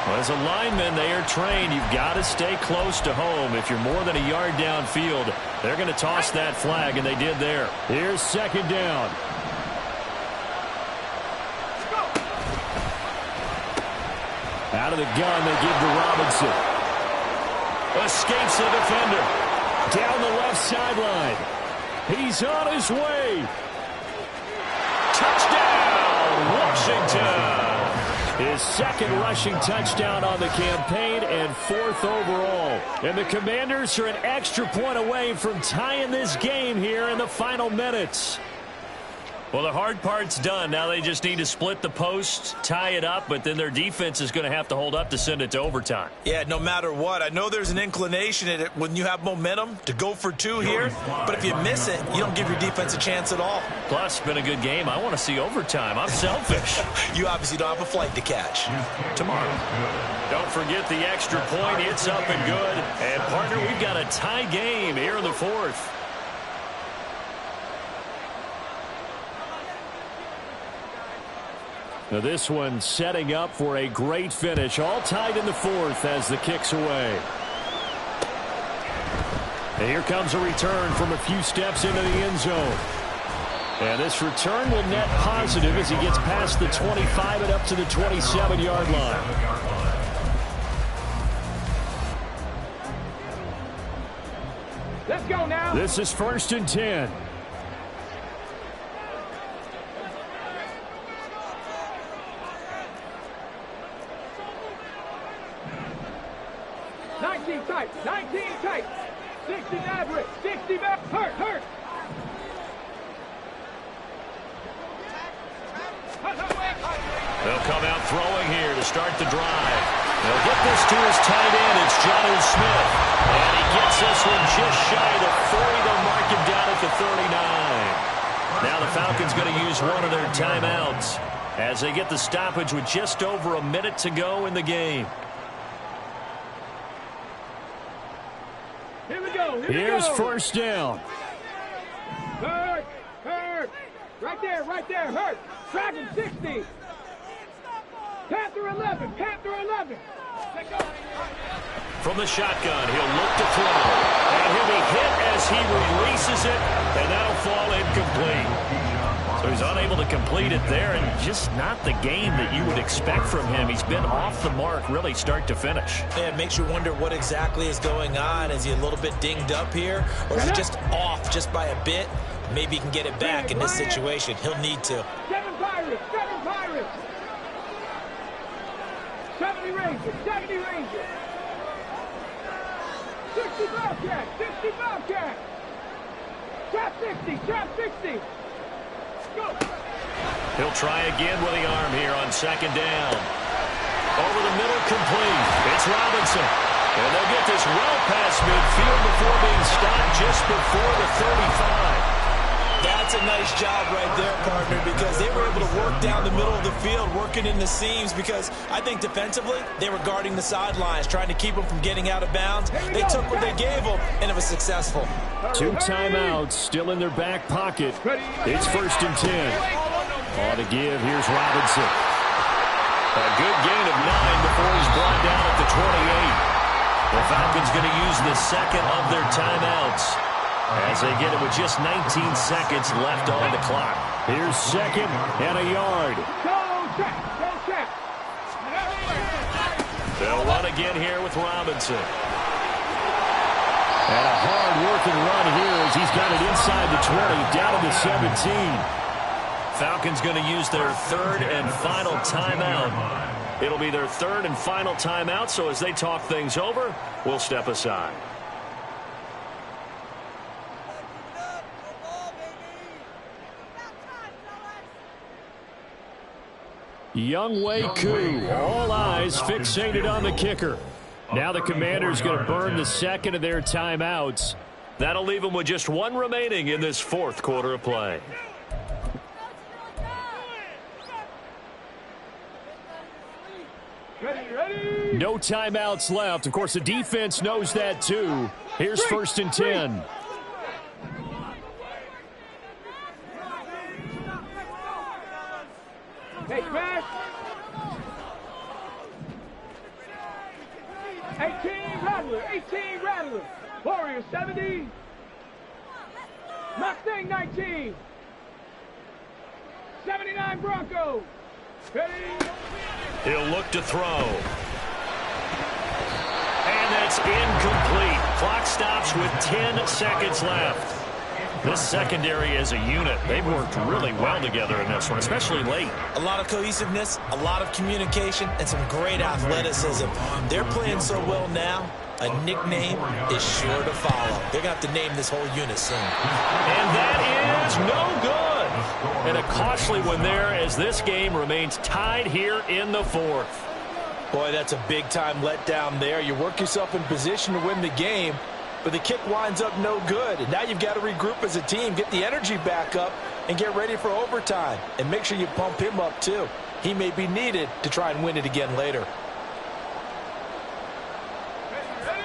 Well, as a lineman, they are trained. You've got to stay close to home. If you're more than a yard downfield, they're going to toss that flag, and they did there.
Here's 2nd down. Out of the gun, they give to Robinson.
Escapes the defender.
Down the left sideline. He's on his way.
Touchdown, Washington.
His 2nd rushing touchdown on the campaign and 4th overall. And the Commanders are an extra point away from tying this game here in the final minutes.
Well, the hard part's done. Now they just need to split the posts, tie it up, but then their defense is going to have to hold up to send it to overtime.
Yeah, no matter what. I know there's an inclination in it when you have momentum to go for 2 here, but if you miss it, you don't give your defense a chance at all.
Plus, it's been a good game. I want to see overtime. I'm selfish.
You obviously don't have a flight to catch.
Tomorrow. Don't forget the extra point. It's up and good. And, partner, we've got a tie game here in the 4th.
Now this one setting up for a great finish. All tied in the 4th as the kick's away. And here comes a return from a few steps into the end zone. And this return will net positive as he gets past the 25 and up to the 27-yard line.
Let's go now.
This is 1st and 10.
Tight, 19 tight, 60 average, 60 back, hurt.
They'll come out throwing here to start the drive. They'll get this to his tight end. It's Jonnu Smith. And he gets this one just shy of the 40. They'll mark him down at the 39. Now the Falcons going to use one of their timeouts as they get the stoppage with just over a minute to go in the game.
Here we go.
Here's 1st down.
Hurt. Right there, hurt. Dragon 60. Panther 11.
From the shotgun, he'll look to throw. And he'll be hit as he releases it, and that'll fall incomplete. So he's unable to complete it there, and just not the game that you would expect from him. He's been off the mark really start to finish.
Yeah, it makes you wonder what exactly is going on. Is he a little bit dinged up here, or is he just off just by a bit? Maybe he can get it back in this situation. He'll need to.
7 Pirates. 70 Rangers. 60 Bobcat. Trap 60. Go.
He'll try again with the arm here on 2nd down. Over the middle, complete. It's Robinson. And they'll get this well past midfield before being stopped just before the 35.
That's a nice job right there, partner, because they were able to work down the middle of the field, working in the seams, because I think defensively they were guarding the sidelines, trying to keep them from getting out of bounds. They took what they gave them, and it was successful.
2 timeouts still in their back pocket. It's 1st and 10. All to give. Here's Robinson.
A good gain of 9 before he's brought down at the 28. The Falcons going to use the 2nd of their timeouts as they get it with just 19 seconds left on the clock.
Here's 2nd and a yard.
Go check.
They'll run again here with Robinson.
And a hard-working run here as he's got it inside the 20, down to the 17.
Falcons going to use their 3rd and final timeout. It'll be their 3rd and final timeout, so as they talk things over, we'll step aside.
Younghoe Koo, all eyes fixated on the kicker. Now the Commanders going to burn the second of their timeouts.
That'll leave them with just one remaining in this fourth quarter of play.
Ready.
No timeouts left. Of course, the defense knows that too. Here's 1st and 10.
Take back. 18 Rattler. 18 Rattler. Warriors 70. Mustang 19. 79 Broncos. Ready.
He'll look to throw. And that's incomplete. Clock stops with 10 seconds left. This secondary as a unit, they've worked really well together in this one, especially late.
A lot of cohesiveness, a lot of communication, and some great athleticism. They're playing so well now, a nickname is sure to follow. They're going to have to name this whole unit soon.
And that is no good. And a costly one there as this game remains tied here in the fourth.
Boy, that's a big-time letdown there. You work yourself in position to win the game, but the kick winds up no good. And now you've got to regroup as a team, get the energy back up, and get ready for overtime. And make sure you pump him up, too. He may be needed to try and win it again later.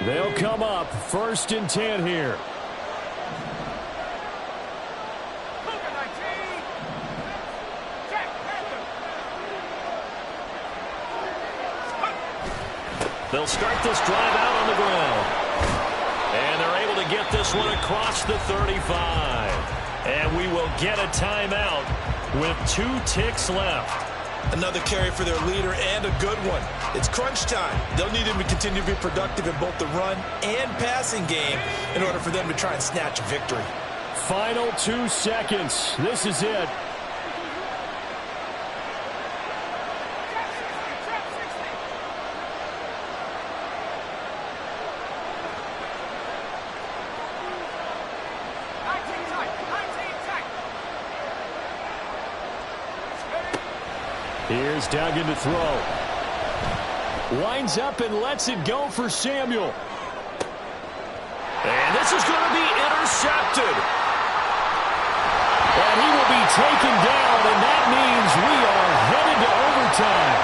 They'll come up 1st and 10 here.
They'll start this drive out on the ground. And they're able to get this one across the 35. And we will get a timeout with 2 ticks left.
Another carry for their leader and a good one. It's crunch time. They'll need him to continue to be productive in both the run and passing game in order for them to try and snatch a victory.
Final 2 seconds. This is it. Here's Duggan to throw. Winds up and lets it go for Samuel.
And this is going to be intercepted.
And he will be taken down, and that means we are headed to overtime.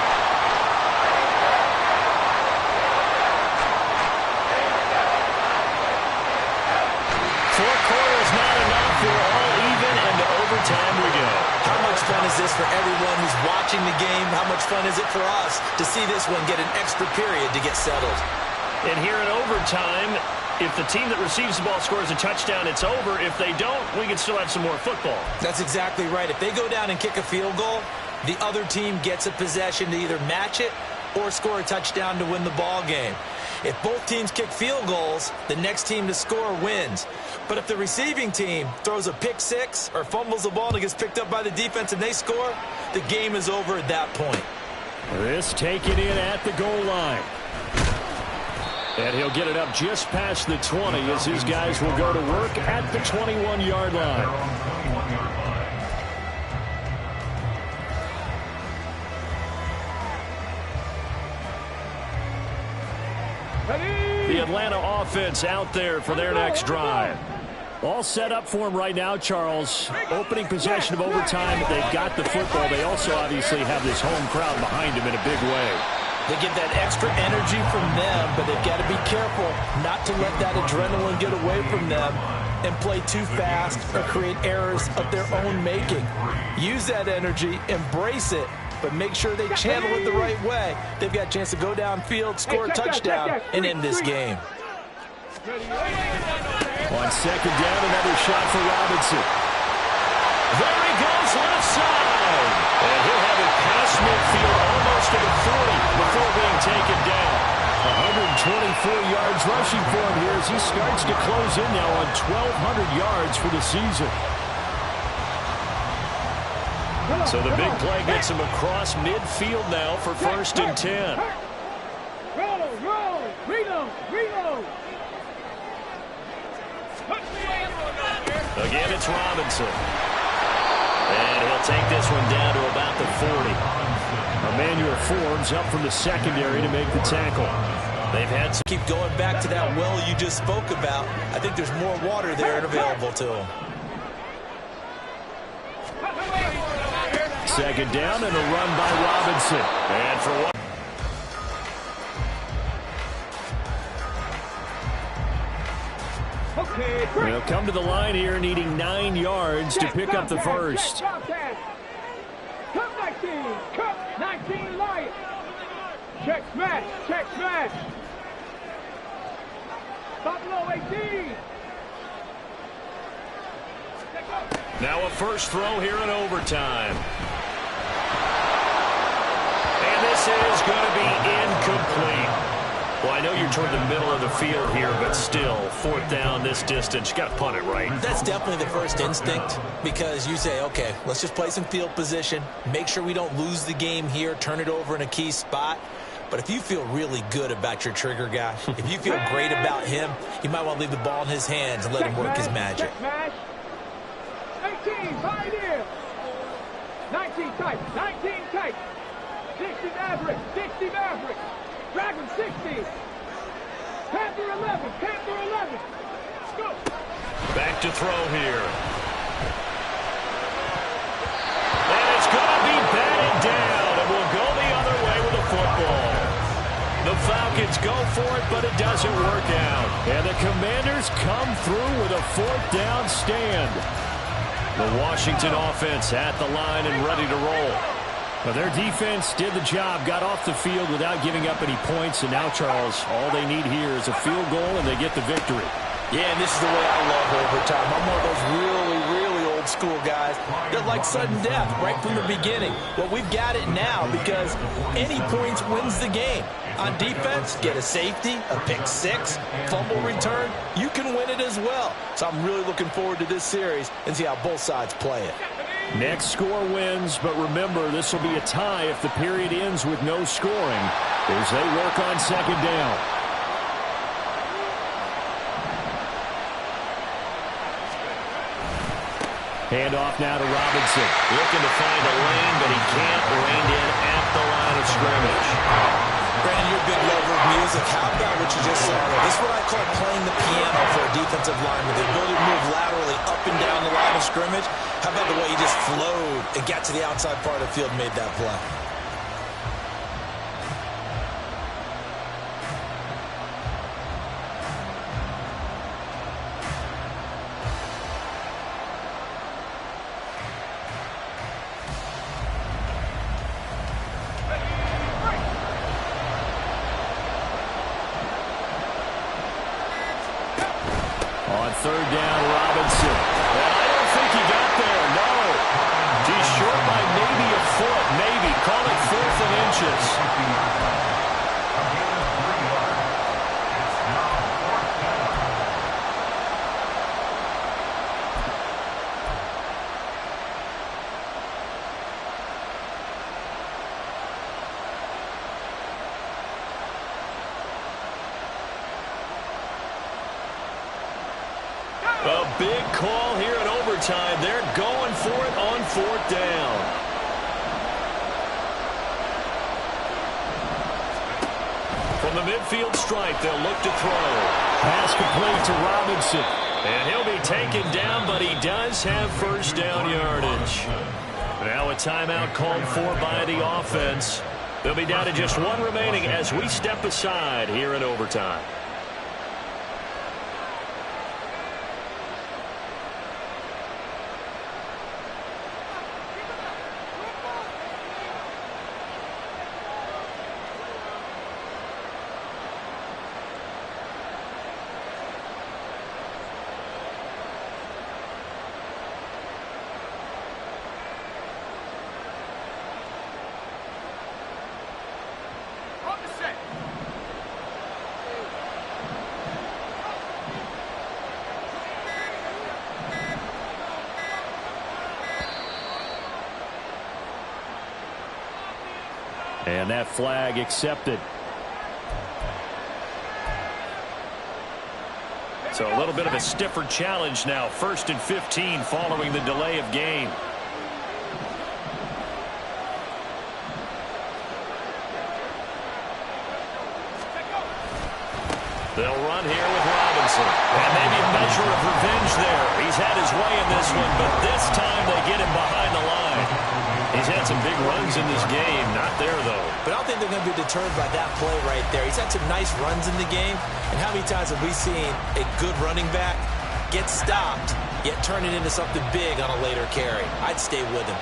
Four quarters not enough. We're all even, and to overtime we go.
How much fun is this for everyone who's watching the game? How much fun is it for us to see this one get an extra period to get settled?
And here in overtime, if the team that receives the ball scores a touchdown, it's over. If they don't, we can still have some more football.
That's exactly right. If they go down and kick a field goal, the other team gets a possession to either match it or score a touchdown to win the ball game. If both teams kick field goals, the next team to score wins. But if the receiving team throws a pick six or fumbles the ball and it gets picked up by the defense and they score, the game is over at that point.
This taken in at the goal line. And he'll get it up just past the 20 as his guys will go to work at the 21-yard line. The Atlanta offense out there for their next drive. All set up for him right now, Charles. Opening possession of overtime. They've got the football. They also obviously have this home crowd behind them in a big way.
They get that extra energy from them, but they've got to be careful not to let that adrenaline get away from them and play too fast or create errors of their own making. Use that energy, embrace it, but make sure they channel it the right way. They've got a chance to go downfield, score a touchdown, and end this game.
On second down, another shot for Robinson.
There he goes, left side. And he'll have it past midfield, almost to the 40 before being taken down.
124 yards rushing for him here as he starts to close in now on 1,200 yards for the season.
So the big play gets him across midfield now for 1st and 10.
Roll, reload.
Again, it's Robinson. And he'll take this one down to about the 40.
forms up from the secondary to make the tackle.
They've had to keep going back to that well you just spoke about. I think there's more water there and available to them.
Second down and a run by Robinson. And for one. They'll come to the line here needing 9 yards to pick up the first.
Cup 19 light. Check smash, check smash. Buffalo 18.
Now a first throw here in overtime. And this is going to be incomplete. Well, I know you're toward the middle of the field here, but still, fourth down this distance. You got to punt it, right?
That's definitely the first instinct because you say, okay, let's just play some field position, make sure we don't lose the game here, turn it over in a key spot. But if you feel really good about your trigger guy, if you feel great about him, you might want to leave the ball in his hands and let him work his magic.
18, right here. 19 tight, 19 tight. 60 Maverick, 60 Maverick. Dragon 60. Panther 11, Panther 11. Go.
Back to throw here. And it's going to be batted down, and we'll go the other way with the football. The Falcons go for it, but it doesn't work out.
And the Commanders come through with a fourth down stand.
The Washington offense at the line and ready to roll.
Well, their defense did the job, got off the field without giving up any points, and now, Charles, all they need here is a field goal, and they get the victory.
Yeah, and this is the way I love overtime. I'm one of those really old school guys that like sudden death right from the beginning. Well, we've got it now because any points wins the game. On defense, get a safety, a pick six, fumble return, you can win it as well. So I'm really looking forward to this series and see how both sides play it.
Next score wins, but remember, this will be a tie if the period ends with no scoring as they work on second down. Handoff now to Robinson.
Looking to find a lane, but he can't. Reined in at the line of scrimmage.
Brandon, you're a big lover of music. How about what you just saw there? This is what I call playing the piano for a defensive lineman. The ability to move laterally up and down the line of scrimmage. How about the way he just flowed and got to the outside part of the field and made that play?
Third down, Robinson.
Well, I don't think he got there, no. He's short by maybe a foot, maybe. Call it 4th and inches. A big call here in overtime. They're going for it on 4th down. From the midfield stripe, they'll look to throw.
Pass complete to Robinson.
And he'll be taken down, but he does have first down yardage. Now a timeout called for by the offense. They'll be down to just one remaining as we step aside here in overtime.
And that flag accepted.
So a little bit of a stiffer challenge now. 1st and 15 following the delay of game. They'll run here with Robinson. And maybe a measure of revenge there. He's had his way in this one, but this time they get him behind the line. He's had some big runs in this game. Not there, though.
But I don't think they're going to be deterred by that play right there. He's had some nice runs in the game. And how many times have we seen a good running back get stopped, yet turn it into something big on a later carry? I'd stay with him.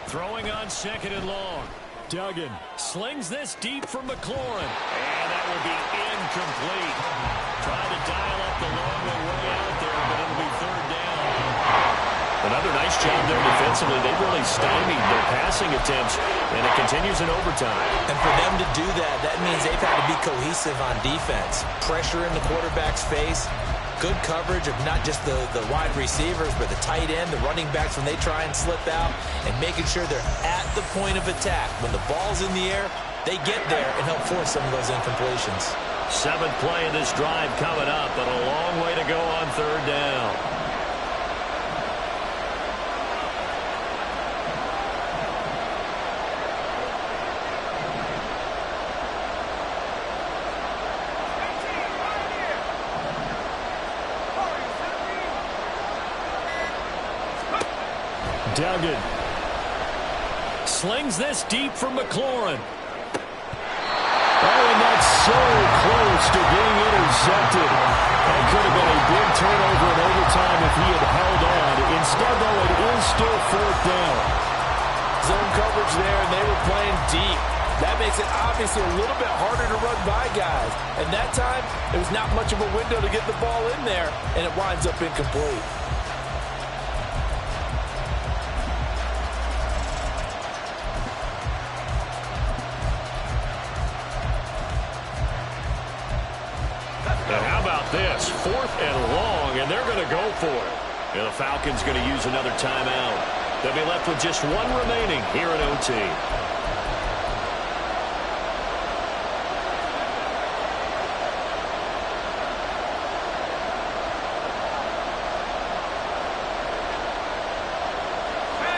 Throwing on 2nd and long. Duggan slings this deep from McLaurin. And that will be incomplete. Trying to dial up the long way out there, but it'll be 3rd down. Another nice job there defensively. They've really stymied their passing attempts, and it continues in overtime.
And for them to do that, that means they've had to be cohesive on defense. Pressure in the quarterback's face. Good coverage of not just the wide receivers, but the tight end, the running backs when they try and slip out, and making sure they're at the point of attack. When the ball's in the air, they get there and help force some of those incompletions.
7th play of this drive coming up, but a long way to go on 3rd down. Duggan slings this deep from McLaurin. Oh, and that's so close to being intercepted. That could have been a big turnover in overtime if he had held on. Instead, though, it is still 4th down.
Zone coverage there, and they were playing deep. That makes it obviously a little bit harder to run by guys. And that time, there was not much of a window to get the ball in there, and it winds up incomplete.
And how about this? 4th and long, and they're going to go for it. And the Falcons going to use another timeout. They'll be left with just one remaining here at OT.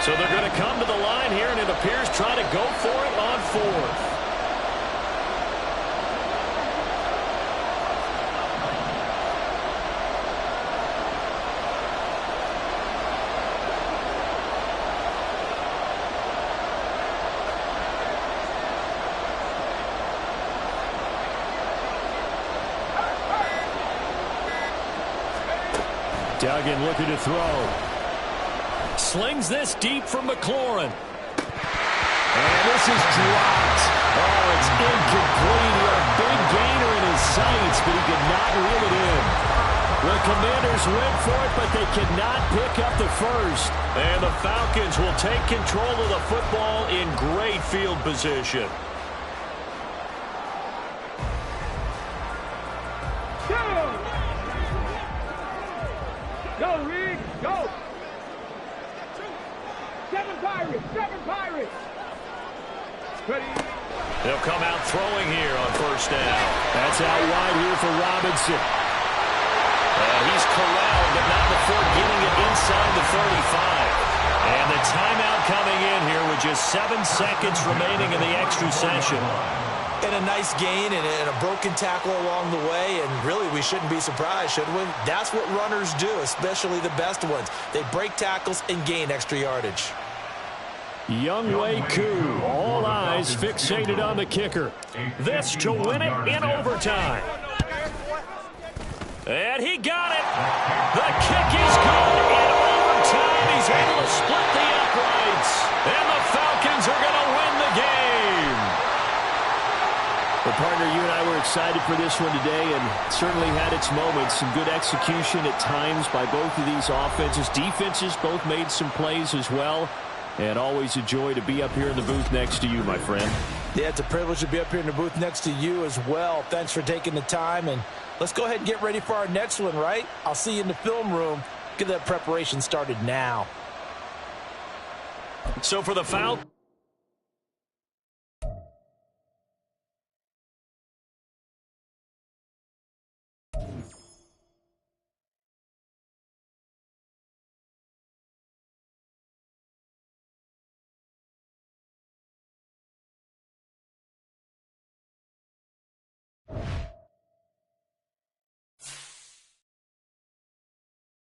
So they're going to come to the line here, and it appears trying to go for it on 4th. Duggan looking to throw. Slings this deep from McLaurin. And this is dropped. Oh, it's incomplete. He had a big gainer in his sights, but he could not reel it in. The Commanders went for it, but they could not pick up the first. And the Falcons will take control of the football in great field position.
Go, Reed, go! 7 Pirates, 7 Pirates! Ready?
They'll come out throwing here on 1st down. That's out wide here for Robinson. He's corralled, but not before getting it inside the 35. And the timeout coming in here with just 7 seconds remaining in the extra session.
And a nice gain and a broken tackle along the way, and really we shouldn't be surprised, should we? That's what runners do, especially the best ones. They break tackles and gain extra yardage.
Younghoe Koo, all eyes fixated on the kicker. This to win it in overtime. And he got it. The kick is good in overtime. He's able to split the uprights. And the Falcons are going to win the game.
Well, partner, you and I were excited for this one today, and certainly had its moments. Some good execution at times by both of these offenses. Defenses both made some plays as well. And always a joy to be up here in the booth next to you, my friend.
Yeah, it's a privilege to be up here in the booth next to you as well. Thanks for taking the time, and let's go ahead and get ready for our next one, right? I'll see you in the film room. Get that preparation started now.
So for the Falcons.